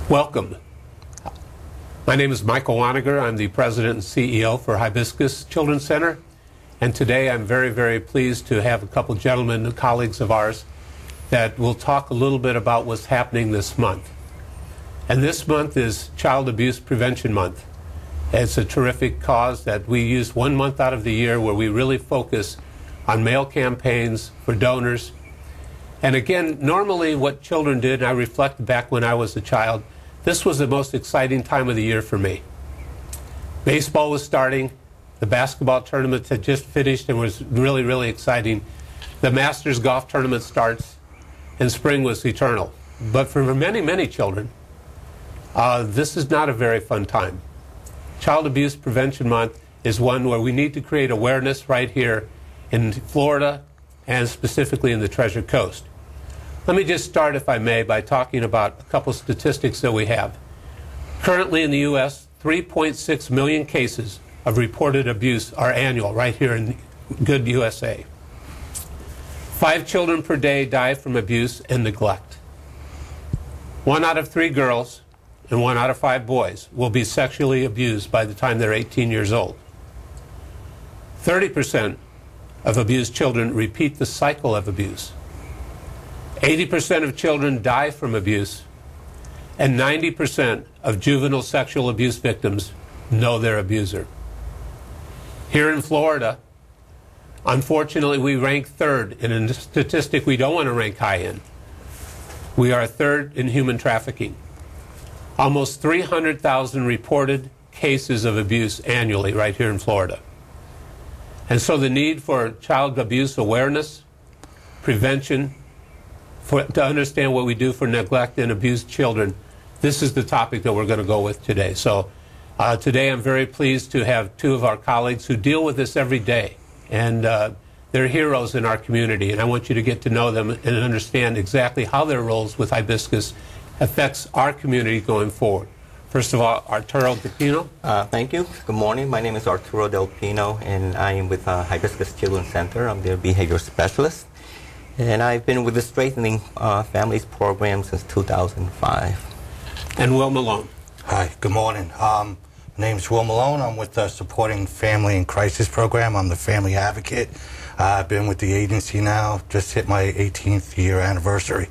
Welcome. My name is Michael Waniger. I'm the President and CEO for Hibiscus Children's Center. And today I'm very, very pleased to have a couple gentlemen, colleagues of ours, that will talk a little bit about what's happening this month. And this month is Child Abuse Prevention Month. It's a terrific cause that we use 1 month out of the year where we really focus on mail campaigns for donors. And again, normally what children did, and I reflect back when I was a child, this was the most exciting time of the year for me. Baseball was starting. The basketball tournament had just finished and was really, really exciting. The Masters golf tournament starts, and spring was eternal. But for many, many children, this is not a very fun time. Child Abuse Prevention Month is one where we need to create awareness right here in Florida and specifically in the Treasure Coast. Let me just start, if I may, by talking about a couple statistics that we have. Currently in the U.S., 3.6 million cases of reported abuse are annual right here in good USA. 5 children per day die from abuse and neglect. 1 out of 3 girls and 1 out of 5 boys will be sexually abused by the time they're 18 years old. 30% of abused children repeat the cycle of abuse. 80% of children die from abuse, and 90% of juvenile sexual abuse victims know their abuser. Here in Florida, unfortunately, we rank 3rd in a statistic we don't want to rank high in. We are 3rd in human trafficking. Almost 300,000 reported cases of abuse annually right here in Florida. And so the need for child abuse awareness, prevention, to understand what we do for neglect and abused children, this is the topic that we're going to go with today. So today I'm very pleased to have 2 of our colleagues who deal with this every day. And they're heroes in our community. And I want you to get to know them and understand exactly how their roles with Hibiscus affects our community going forward. First of all, Arturo Del Pino. Thank you. Good morning. My name is Arturo Del Pino, and I am with Hibiscus Children's Center. I'm their behavior specialist. And I've been with the Strengthening Families program since 2005. And Will Malone. Hi, good morning. My name is Will Malone. I'm with the Supporting Family in Crisis program. I'm the family advocate. I've been with the agency now, just hit my 18th year anniversary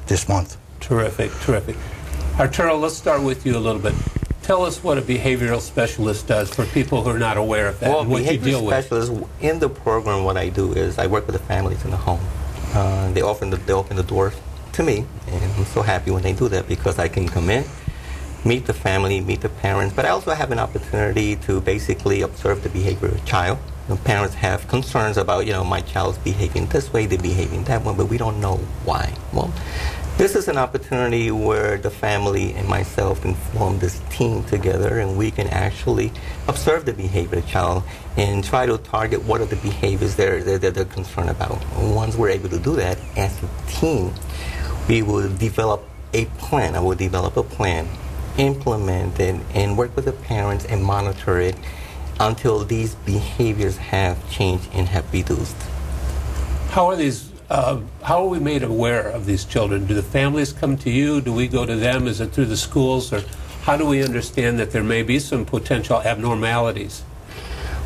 this month. Terrific, terrific. Arturo, let's start with you a little bit. Tell us what a behavioral specialist does for people who are not aware of that, well, and what you deal with. Behavioral specialist, in the program, what I do is I work with the families in the home. They open the door to me, and I'm so happy when they do that because I can come in, meet the family, meet the parents, but I also have an opportunity to basically observe the behavior of the child. The parents have concerns about, my child's behaving this way, they're behaving that way, but we don't know why. Well, this is an opportunity where the family and myself can form this team together, and we can actually observe the behavior of the child and try to target what are the behaviors they're concerned about. Once we're able to do that as a team, we will develop a plan. I will develop a plan, implement it, and work with the parents and monitor it until these behaviors have changed and have reduced. How are we made aware of these children? Do the families come to you? Do we go to them? Is it through the schools? Or how do we understand that there may be some potential abnormalities?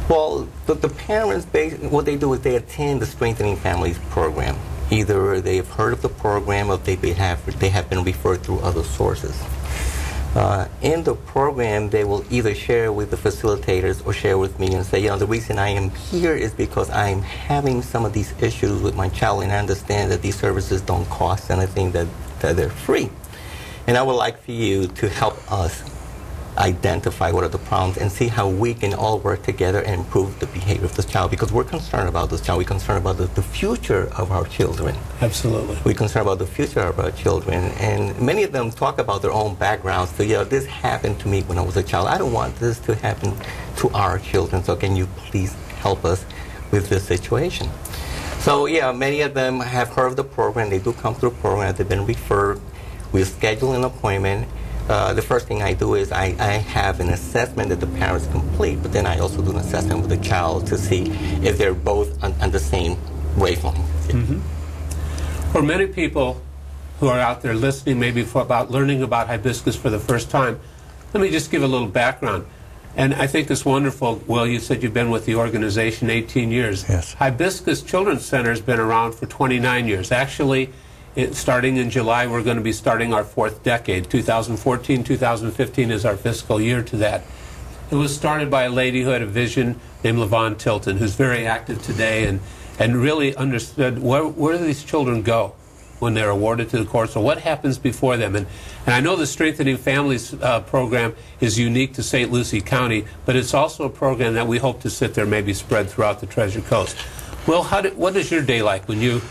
Well, the parents, what they do is they attend the Strengthening Families program. Either they have heard of the program or they have been referred through other sources. In the program, they will either share with the facilitators or share with me and say, the reason I am here is because I'm having some of these issues with my child, and I understand that these services don't cost anything, that they're free. And I would like for you to help us identify what are the problems and see how we can all work together and improve the behavior of this child, because we're concerned about this child. We're concerned about the future of our children. Absolutely. We're concerned about the future of our children. And many of them talk about their own backgrounds. So, this happened to me when I was a child. I don't want this to happen to our children. So can you please help us with this situation? So, many of them have heard of the program. They do come through the program. They've been referred. We schedule an appointment. The first thing I do is I have an assessment that the parents complete, but then I also do an assessment with the child to see if they're both on the same wavelength. Mm-hmm. For many people, who are out there listening, maybe about learning about hibiscus for the first time, let me just give a little background. And I think it's wonderful. Well, you said you've been with the organization 18 years. Yes. Hibiscus Children's Center has been around for 29 years. Actually, starting in July, we're going to be starting our 4th decade. 2014, 2015 is our fiscal year to that. It was started by a lady who had a vision named LaVon Tilton, who's very active today and really understood where do these children go when they're awarded to the courts, or what happens before them. And I know the Strengthening Families program is unique to St. Lucie County, but it's also a program that we hope to sit there, maybe spread throughout the Treasure Coast. Well, what is your day like when you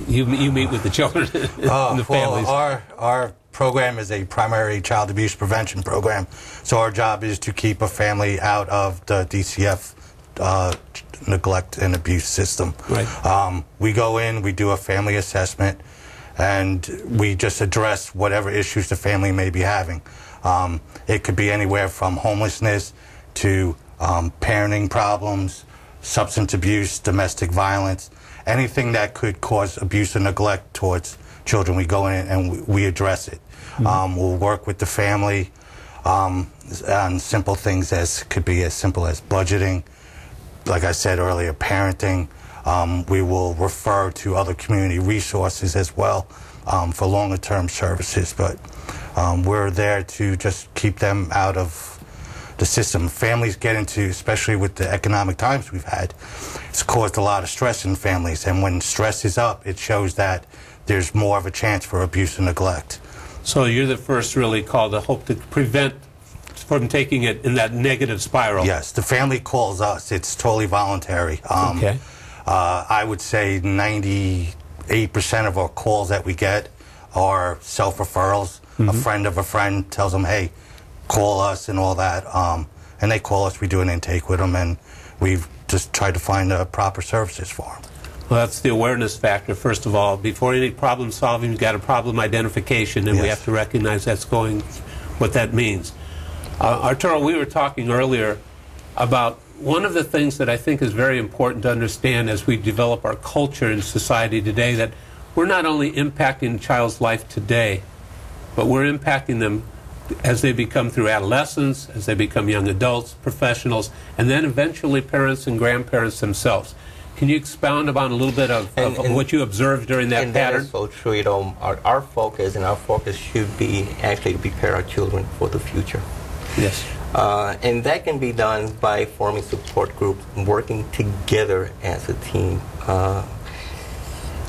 meet with the children and the families? Well, our program is a primary child abuse prevention program, so our job is to keep a family out of the DCF neglect and abuse system. Right. We go in, we do a family assessment, and we just address whatever issues the family may be having. It could be anywhere from homelessness to parenting problems, substance abuse, domestic violence, anything that could cause abuse or neglect towards children. We go in and we address it. We'll work with the family on simple things could be as simple as budgeting, like I said earlier, parenting. We will refer to other community resources as well for longer term services, but we're there to just keep them out of the system. Families get into, especially with the economic times we've had, it's caused a lot of stress in families, and when stress is up, it shows that there's more of a chance for abuse and neglect. So you're the first really call to hope to prevent from taking it in that negative spiral. Yes, the family calls us. It's totally voluntary. Okay. I would say 98% of our calls that we get are self-referrals. A friend of a friend tells them, hey, call us and all that. And they call us, we do an intake with them, and we've just tried to find the proper services for them. Well, that's the awareness factor, first of all. Before any problem solving, you've got a problem identification, and Yes. we have to recognize what that means. Arturo, we were talking earlier about one of the things that I think is very important to understand as we develop our culture in society today, that we're not only impacting a child's life today, but we're impacting them as they become through adolescence, as they become young adults, professionals, and then eventually parents and grandparents themselves. Can you expound upon a little bit of what you observed during that pattern? That is so true. You know, our focus should be actually to prepare our children for the future. Yes. And that can be done by forming support groups, working together as a team.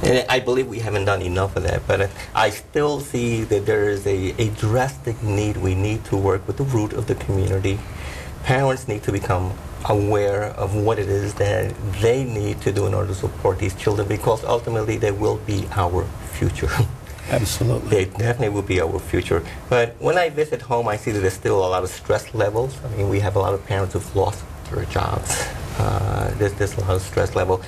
And I believe we haven't done enough of that, but I still see that there is a drastic need. We need to work with the root of the community. Parents need to become aware of what it is that they need to do in order to support these children, because ultimately they will be our future. Absolutely. They definitely will be our future. But when I visit home, I see that there's still a lot of stress levels. I mean, we have a lot of parents who've lost their jobs. There's a lot of stress level.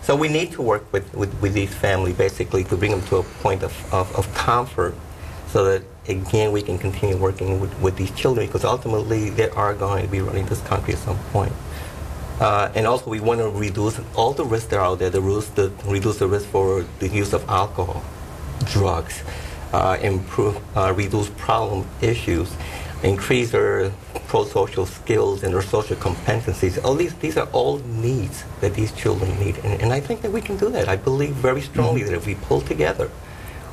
So we need to work with these families, basically, to bring them to a point of comfort, so that, again, we can continue working with these children, because ultimately they are going to be running this country at some point. And also we want to reduce all the risks that are out there, reduce the risk for the use of alcohol, drugs, reduce problem issues, increase their pro-social skills and their social competencies. All these are all needs that these children need. And I think that we can do that. I believe very strongly that if we pull together,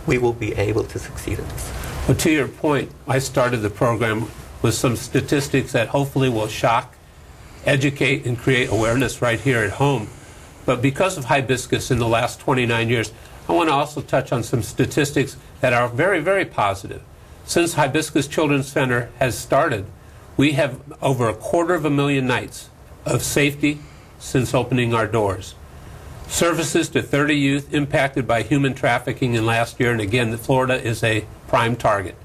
we will be able to succeed at this. Well, to your point, I started the program with some statistics that hopefully will shock, educate, and create awareness right here at home. But because of hibiscus in the last 29 years, I want to also touch on some statistics that are very, very positive. Since Hibiscus Children's Center has started, we have over 250,000 nights of safety since opening our doors. Services to 30 youth impacted by human trafficking in last year, and again, Florida is a prime target.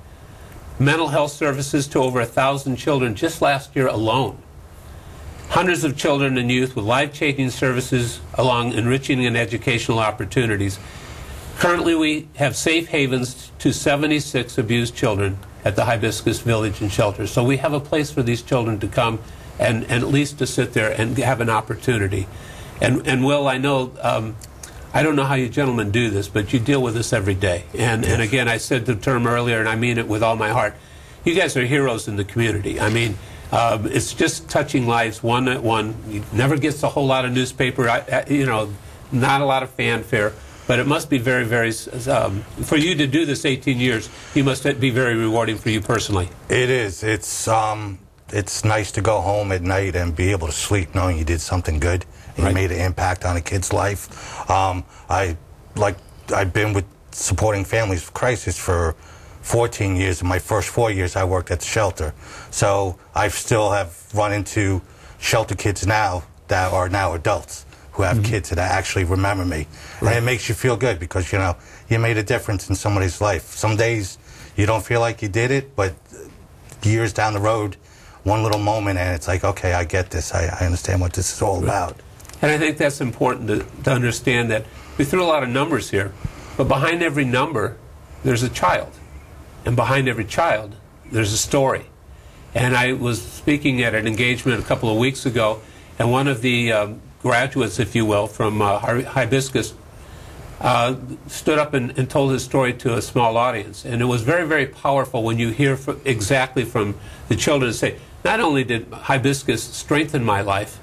Mental health services to over 1,000 children just last year alone. Hundreds of children and youth with life-changing services along enriching and educational opportunities. Currently, we have safe havens to 76 abused children at the Hibiscus Village and Shelter. So we have a place for these children to come and at least to sit there and have an opportunity. And Will, I know I don't know how you gentlemen do this, but you deal with this every day. And again, I said the term earlier, and I mean it with all my heart. You guys are heroes in the community. I mean, it's just touching lives one at one. It never gets a whole lot of newspaper, you know, not a lot of fanfare. But it must be very, very, for you to do this 18 years, you must be very rewarding for you personally. It is. It's nice to go home at night and be able to sleep knowing you did something good and you made an impact on a kid's life. I've been with supporting families with crisis for 14 years. In my first 4 years, I worked at the shelter. So I still have run into shelter kids now that are now adults who have kids that actually remember me. And it makes you feel good because, you know, you made a difference in somebody's life. Some days you don't feel like you did it, but years down the road, one little moment and it's like, okay, I get this. I understand what this is all about. And I think that's important to understand that we threw a lot of numbers here, but behind every number, there's a child. And behind every child, there's a story. And I was speaking at an engagement a couple of weeks ago, and one of the graduates, if you will, from Hibiscus stood up and told his story to a small audience. And it was very, very powerful when you hear exactly from the children say, not only did Hibiscus strengthen my life,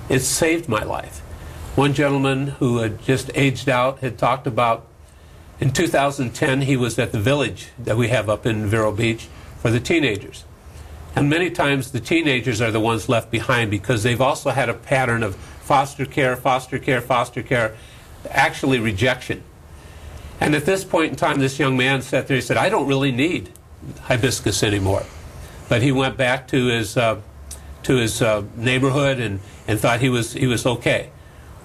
it saved my life. One gentleman who had just aged out had talked about, in 2010, he was at the village that we have up in Vero Beach for the teenagers. And many times the teenagers are the ones left behind because they've also had a pattern of foster care, actually rejection. And at this point in time, this young man sat there, he said, I don't really need Hibiscus anymore. But he went back to his neighborhood and thought he was okay.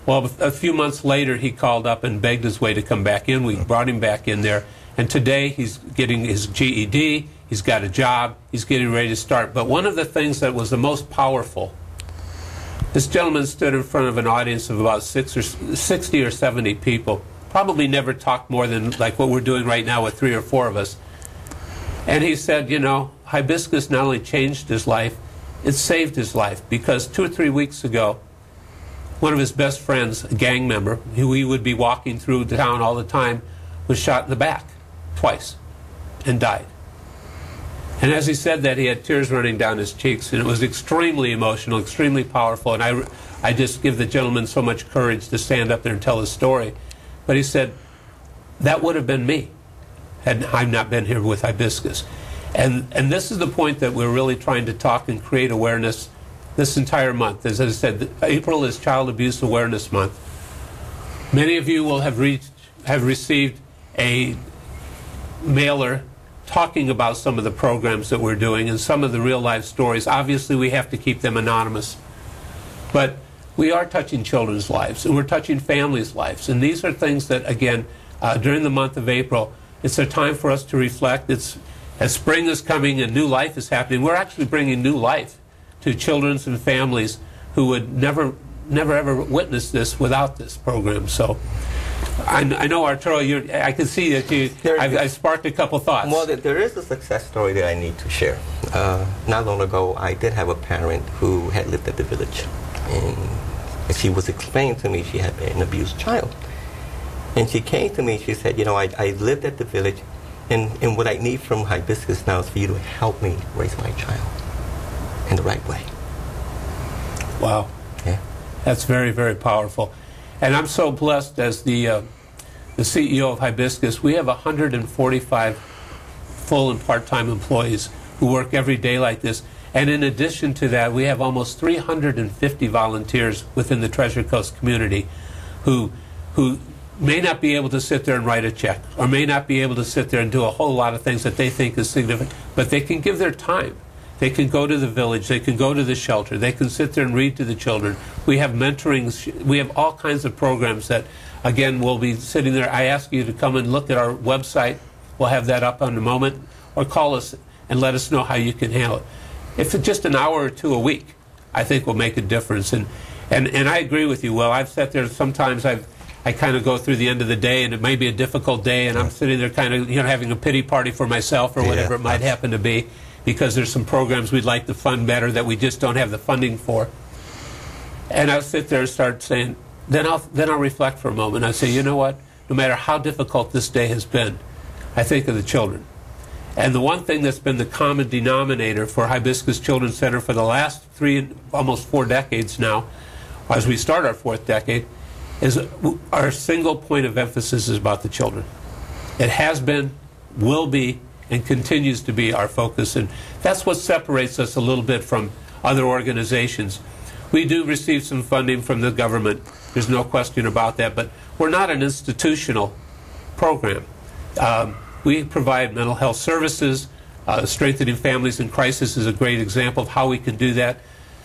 Well, a few months later, he called up and begged his way to come back in. We brought him back in there. And today, he's getting his GED. He's got a job. He's getting ready to start. But one of the things that was the most powerful, this gentleman stood in front of an audience of about 60 or 70 people. Probably never talked more than like what we're doing right now with 3 or 4 of us. And he said, you know, Hibiscus not only changed his life, it saved his life. Because 2 or 3 weeks ago, one of his best friends, a gang member, who he would be walking through town all the time, was shot in the back twice and died. And as he said that, he had tears running down his cheeks, and it was extremely emotional, extremely powerful. And I just give the gentleman so much courage to stand up there and tell his story. But he said, that would have been me had I not been here with Hibiscus. And this is the point that we're really trying to talk and create awareness this entire month. As I said, April is Child Abuse Awareness Month. Many of you will have received a mailer talking about some of the programs that we're doing and some of the real-life stories. Obviously, we have to keep them anonymous. But we are touching children's lives, and we're touching families' lives. And these are things that, again, during the month of April, it's a time for us to reflect. As spring is coming and new life is happening, we're actually bringing new life to children and families who would never ever witness this without this program. So I know, Arturo, I can see that I sparked a couple thoughts. Well, there is a success story that I need to share. Not long ago, I did have a parent who had lived at the village. And she was explaining to me she had been an abused child. And she came to me and she said, you know, I lived at the village, and what I need from Hibiscus now is for you to help me raise my child in the right way. Wow. Yeah. That's very, very powerful. And I'm so blessed as the CEO of Hibiscus. We have 145 full and part-time employees who work every day like this. And in addition to that, we have almost 350 volunteers within the Treasure Coast community who may not be able to sit there and write a check, or may not be able to sit there and do a whole lot of things that they think is significant, but they can give their time. They can go to the village, they can go to the shelter, they can sit there and read to the children. We have mentorings, we have all kinds of programs that, again, we'll be sitting there. I ask you to come and look at our website. We'll have that up in a moment. Or call us and let us know how you can handle it. If it's just an hour or two a week, I think will make a difference. And I agree with you, Will. I've sat there sometimes, I kind of go through the end of the day, and it may be a difficult day, and I'm sitting there kind of, having a pity party for myself or whatever it might happen to be, because there's some programs we'd like to fund better that we just don't have the funding for. And I'll sit there and start saying, then I'll reflect for a moment. I say, you know what? No matter how difficult this day has been, I think of the children. And the one thing that's been the common denominator for Hibiscus Children's Center for the last almost 4 decades now, as we start our 4th decade, is our single point of emphasis is about the children. It has been, will be, and continues to be our focus. And that's what separates us a little bit from other organizations. We do receive some funding from the government. There's no question about that. But we're not an institutional program. We provide mental health services. Strengthening Families in Crisis is a great example of how we can do that.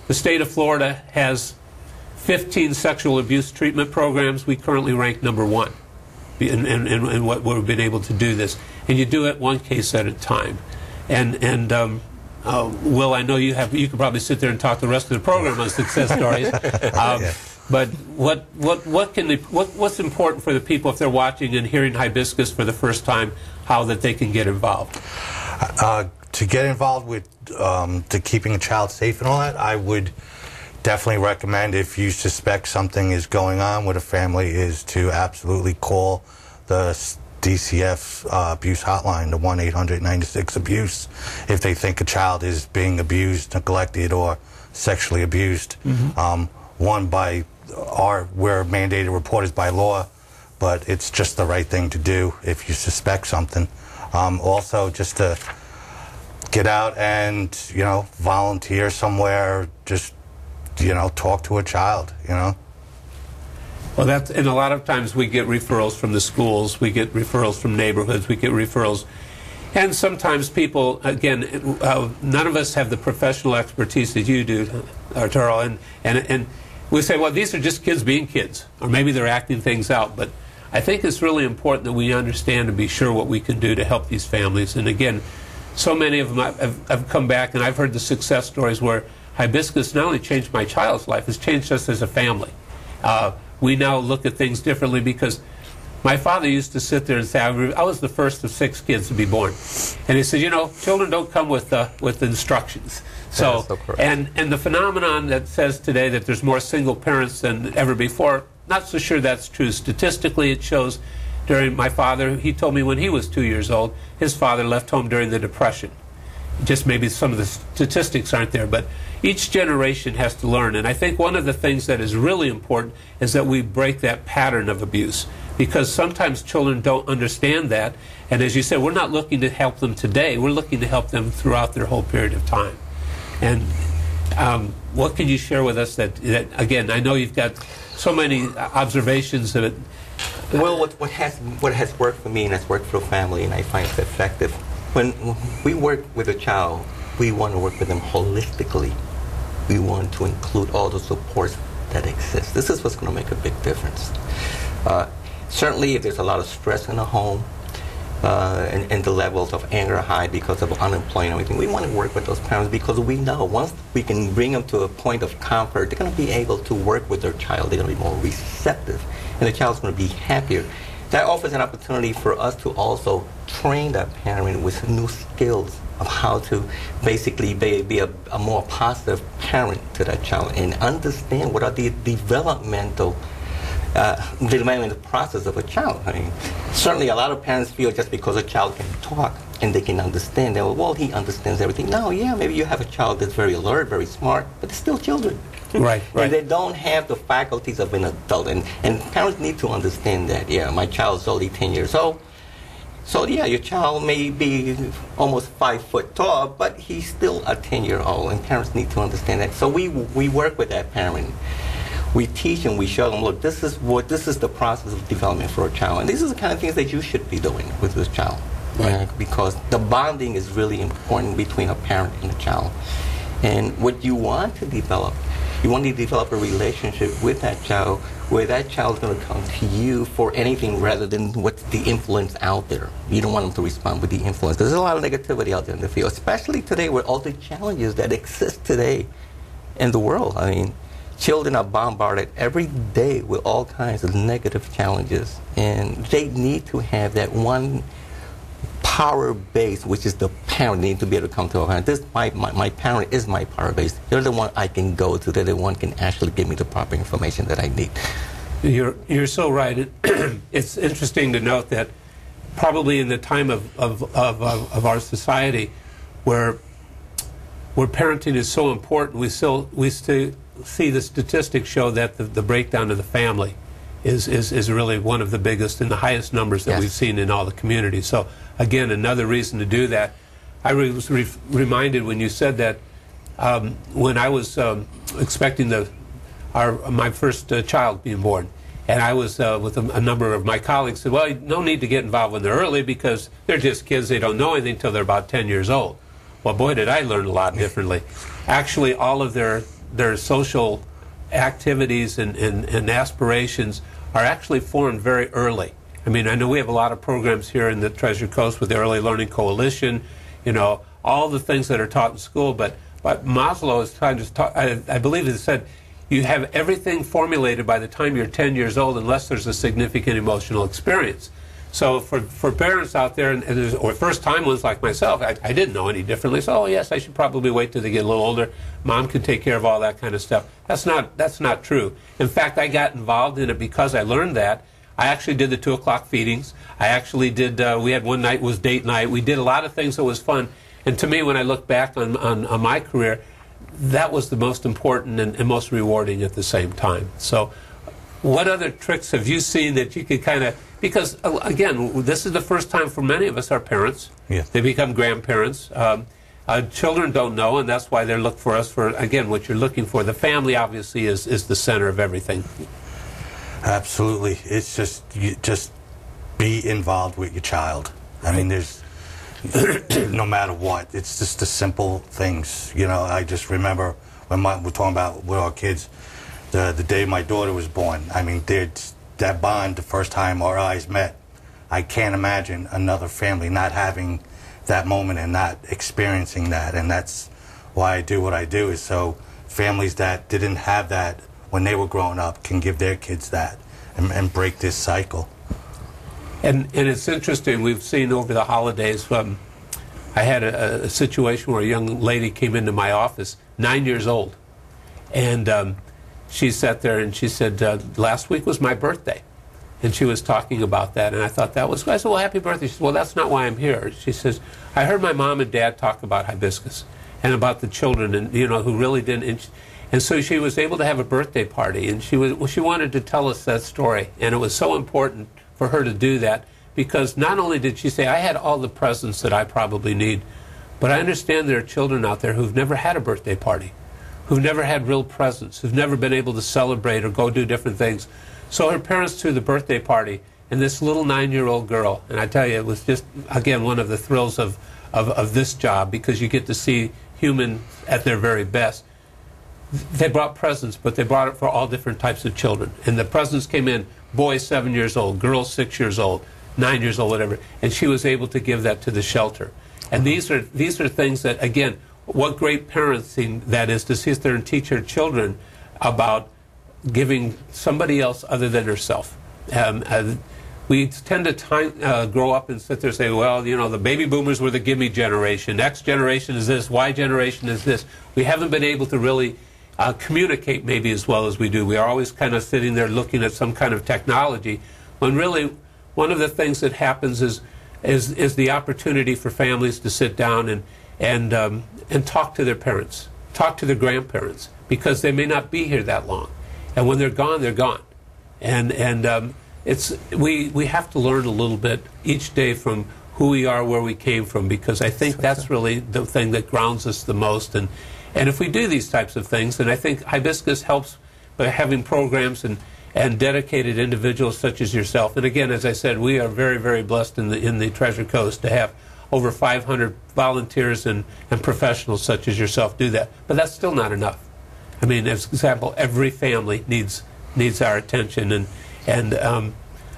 The state of Florida has 15 sexual abuse treatment programs. We currently rank #1 in what we've been able to do this. And you do it one case at a time. And Will, I know you could probably sit there and talk the rest of the program on success stories. But what's important for the people if they're watching and hearing Hibiscus for the first time, how that they can get involved? To get involved with to keeping a child safe and all that, I would definitely recommend, if you suspect something is going on with a family, is to absolutely call the DCF abuse hotline, the 1-800-96-ABUSE, if they think a child is being abused, neglected, or sexually abused. We're mandated reporters by law, but it's just the right thing to do if you suspect something. Also, just to get out and, volunteer somewhere, just, talk to a child, Well, and a lot of times we get referrals from the schools, we get referrals from neighborhoods, we get referrals. And sometimes people, again, none of us have the professional expertise that you do, Arturo, and we say, well, these are just kids being kids, or maybe they're acting things out. But I think it's really important that we understand and be sure what we can do to help these families. And again, so many of them have come back, and I've heard the success stories where Hibiscus not only changed my child's life, it's changed us as a family. We now look at things differently because my father used to sit there and say, I was the first of 6 kids to be born. And he said, children don't come with instructions. So and the phenomenon that says today that there's more single parents than ever before, not so sure that's true. Statistically, it shows during my father, he told me when he was 2 years old, his father left home during the Depression. Just maybe some of the statistics aren't there, but each generation has to learn. And I think one of the things that is really important is that we break that pattern of abuse, because sometimes children don't understand that. And as you said, we're not looking to help them today. We're looking to help them throughout their whole period of time. And what can you share with us that again, I know you've got so many observations of it. Well, what has worked for me and has worked for a family, and I find it effective, when we work with a child, we want to work with them holistically. We want to include all the supports that exist. This is what's going to make a big difference. Certainly, if there's a lot of stress in the home, and the levels of anger are high because of unemployment and everything, we want to work with those parents because we know once we can bring them to a point of comfort, they're going to be able to work with their child. They're going to be more receptive, and the child's going to be happier. That offers an opportunity for us to also train that parent with new skills of how to basically be a more positive parent to that child and understand what are the developmental process of a child. I mean, certainly a lot of parents feel just because a child can talk and they can understand, that, well, he understands everything. No, yeah, maybe you have a child that's very alert, very smart, but they're still children. Right. And they don't have the faculties of an adult. And parents need to understand that, yeah, my child's only 10 years old. So, yeah, your child may be almost 5 foot tall, but he's still a 10-year-old, and parents need to understand that. So we work with that parent. We teach and we show them, look, this is the process of development for a child, and these are the kind of things that you should be doing with this child, right? Because the bonding is really important between a parent and a child. And what you want to develop, you want to develop a relationship with that child where that child is going to come to you for anything rather than what's the influence out there. You don't want them to respond with the influence, because there's a lot of negativity out there in the field, especially today with all the challenges that exist today in the world. I mean, children are bombarded every day with all kinds of negative challenges, and they need to have that one power base, which is the parent. They need to be able to come to a parent. My parent is my power base. They're the one I can go to. They're the one can actually give me the proper information that I need. You're so right. It's interesting to note that probably in the time of our society where parenting is so important, we still see the statistics show that the breakdown of the family is really one of the biggest and the highest numbers that Yes. we've seen in all the communities. So again, another reason to do that. I was reminded when you said that when I was expecting my first child being born, and I was with a number of my colleagues said, well, no need to get involved when they're early because they're just kids, they don't know anything until they're about 10 years old. Well, boy, did I learn a lot differently. Actually, all of their social activities and aspirations are actually formed very early. I mean, I know we have a lot of programs here in the Treasure Coast with the Early Learning Coalition, you know, all the things that are taught in school, but Maslow is trying to talk, I believe it said, you have everything formulated by the time you're 10 years old unless there's a significant emotional experience. So for parents out there, or first-time ones like myself, I didn't know any differently. So, oh, yes, I should probably wait till they get a little older. Mom can take care of all that kind of stuff. That's not true. In fact, I got involved in it because I learned that. I actually did the 2 o'clock feedings. I actually did, we had one night was date night. We did a lot of things that was fun. And to me, when I look back on my career, that was the most important and most rewarding at the same time. So what other tricks have you seen that you could kind of, because again, this is the first time for many of us, our parents, Yeah. they become grandparents. Children don't know, and that's why they look for us for, again, what you're looking for. The family obviously is the center of everything. Absolutely. It's just be involved with your child. I mean, there's no matter what. It's just the simple things. You know, I just remember when we're talking about with our kids, the day my daughter was born. I mean, that bond, the first time our eyes met, I can't imagine another family not having that moment and not experiencing that. And that's why I do what I do, is so families that didn't have that when they were growing up can give their kids that and break this cycle. And it's interesting, we've seen over the holidays, I had a situation where a young lady came into my office, 9 years old, and she sat there and she said, last week was my birthday. And she was talking about that, and I thought that was, I said, well, happy birthday. She said, well, that's not why I'm here. She says, I heard my mom and dad talk about hibiscus and about the children, and you know, who really didn't. And so she was able to have a birthday party, and she wanted to tell us that story, and it was so important for her to do that, because not only did she say, I had all the presents that I probably need, but I understand there are children out there who've never had a birthday party, who've never had real presents, who've never been able to celebrate or go do different things. So her parents threw the birthday party, and this little 9-year-old girl, and I tell you, it was just, again, one of the thrills of this job, because you get to see human at their very best. They brought presents, but they brought it for all different types of children. And the presents came in, boys 7 years old, girls 6 years old, 9 years old, whatever. And she was able to give that to the shelter. And these are things that, again, what great parenting that is, to sit there and teach your children about giving somebody else other than herself. We tend to grow up and sit there and say, well, you know, the baby boomers were the gimme generation, X generation is this, Y generation is this. We haven't been able to really communicate maybe as well as we do. We are always kind of sitting there looking at some kind of technology, when really one of the things that happens is the opportunity for families to sit down and talk to their parents, talk to their grandparents, because they may not be here that long. And when they're gone, they're gone. And we have to learn a little bit each day from who we are, where we came from, because I think that's really the thing that grounds us the most. And if we do these types of things, then I think Hibiscus helps by having programs and dedicated individuals such as yourself. And again, as I said, we are very, very blessed in the Treasure Coast to have over 500 volunteers and professionals such as yourself do that. But that's still not enough. I mean, as an example, every family needs our attention, and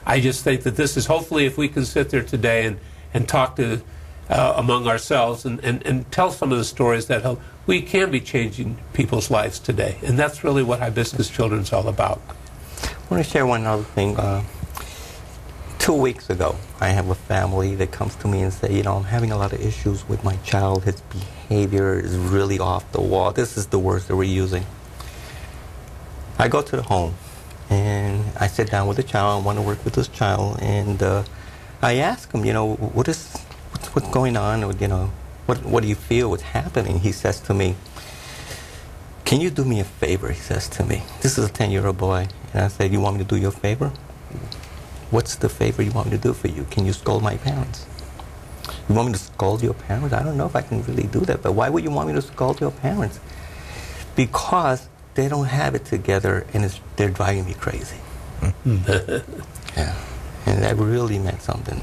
I just think that this is, hopefully, if we can sit there today and talk to among ourselves and tell some of the stories that help, we can be changing people's lives today, and that's really what Hibiscus Children's all about. I want to share one other thing. 2 weeks ago, I have a family that comes to me and say, you know, I'm having a lot of issues with my child. His behavior is really off the wall. This is the words that we're using. I go to the home, And I sit down with the child. I want to work with this child, and I ask him, what's going on? Or, what do you feel? What's happening? He says to me, "Can you do me a favor?" He says to me. This is a 10-year-old boy, and I said, "You want me to do you a favor? What's the favor you want me to do for you? Can you scold my parents?" "You want me to scold your parents? I don't know if I can really do that, but why would you want me to scold your parents?" "Because they don't have it together, and they're driving me crazy." Yeah, and that really meant something.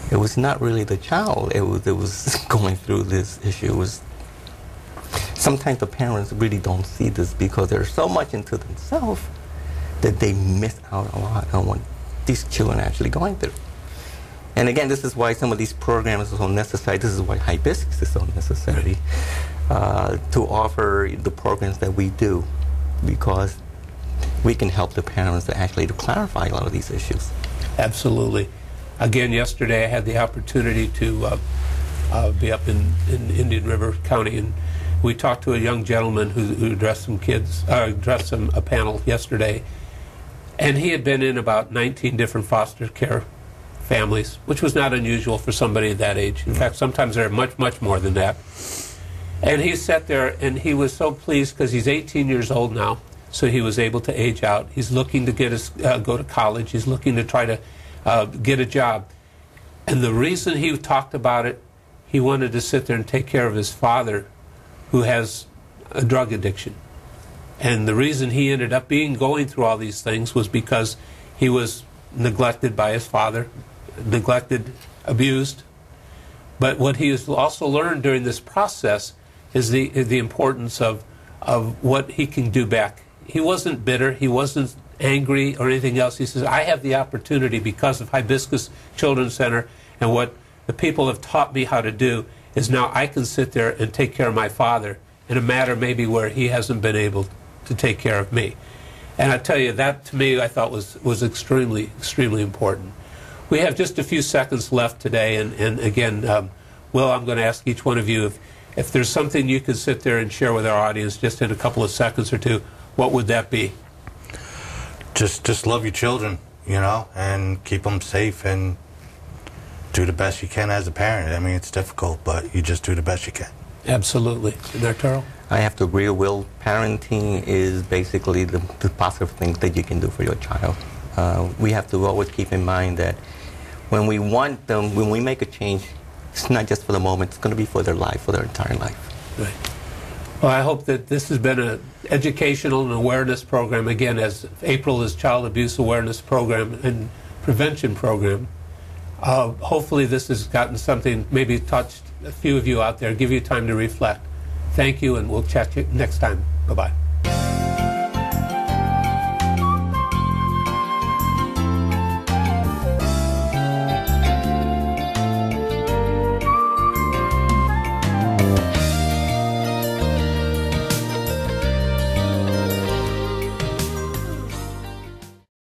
It was not really the child. It was going through this issue. It was sometimes the parents really don't see this because they're so much into themselves that they miss out a lot on what these children are actually going through. And again, this is why some of these programs are so necessary. This is why Hibiscus is so necessary, to offer the programs that we do, because we can help the parents to actually to clarify a lot of these issues. Absolutely. Again, yesterday I had the opportunity to be up in Indian River County, and we talked to a young gentleman who addressed a panel yesterday, and he had been in about 19 different foster care families, which was not unusual for somebody at that age. In fact, sometimes they're much, much more than that. And he sat there, and he was so pleased because he's 18 years old now, so he was able to age out. He's looking to get go to college. He's looking to try to get a job. And the reason he talked about it, he wanted to sit there and take care of his father, who has a drug addiction. And the reason he ended up going through all these things was because he was neglected by his father, neglected, abused. But what he has also learned during this process is the importance of what he can do back. He wasn't bitter, he wasn't angry or anything else. He says, I have the opportunity because of Hibiscus Children's Center and what the people have taught me how to do is now I can sit there and take care of my father in a matter maybe where he hasn't been able to take care of me. And I tell you, that to me I thought was extremely, extremely important. We have just a few seconds left today, and again, Will, I'm going to ask each one of you if there's something you could sit there and share with our audience just in a couple of seconds or two, what would that be? Just love your children, and keep them safe and do the best you can as a parent. I mean, it's difficult, but you just do the best you can. Absolutely. And Arturo? I have to agree, Will. Parenting is basically the positive things that you can do for your child. We have to always keep in mind that when we want them, when we make a change, it's not just for the moment, it's going to be for their life, for their entire life. Right. Well, I hope that this has been an educational and awareness program, again, as April is Child Abuse Awareness Program and Prevention Program. Hopefully this has gotten something, maybe touched a few of you out there, give you time to reflect. Thank you, and we'll chat you next time. Bye-bye.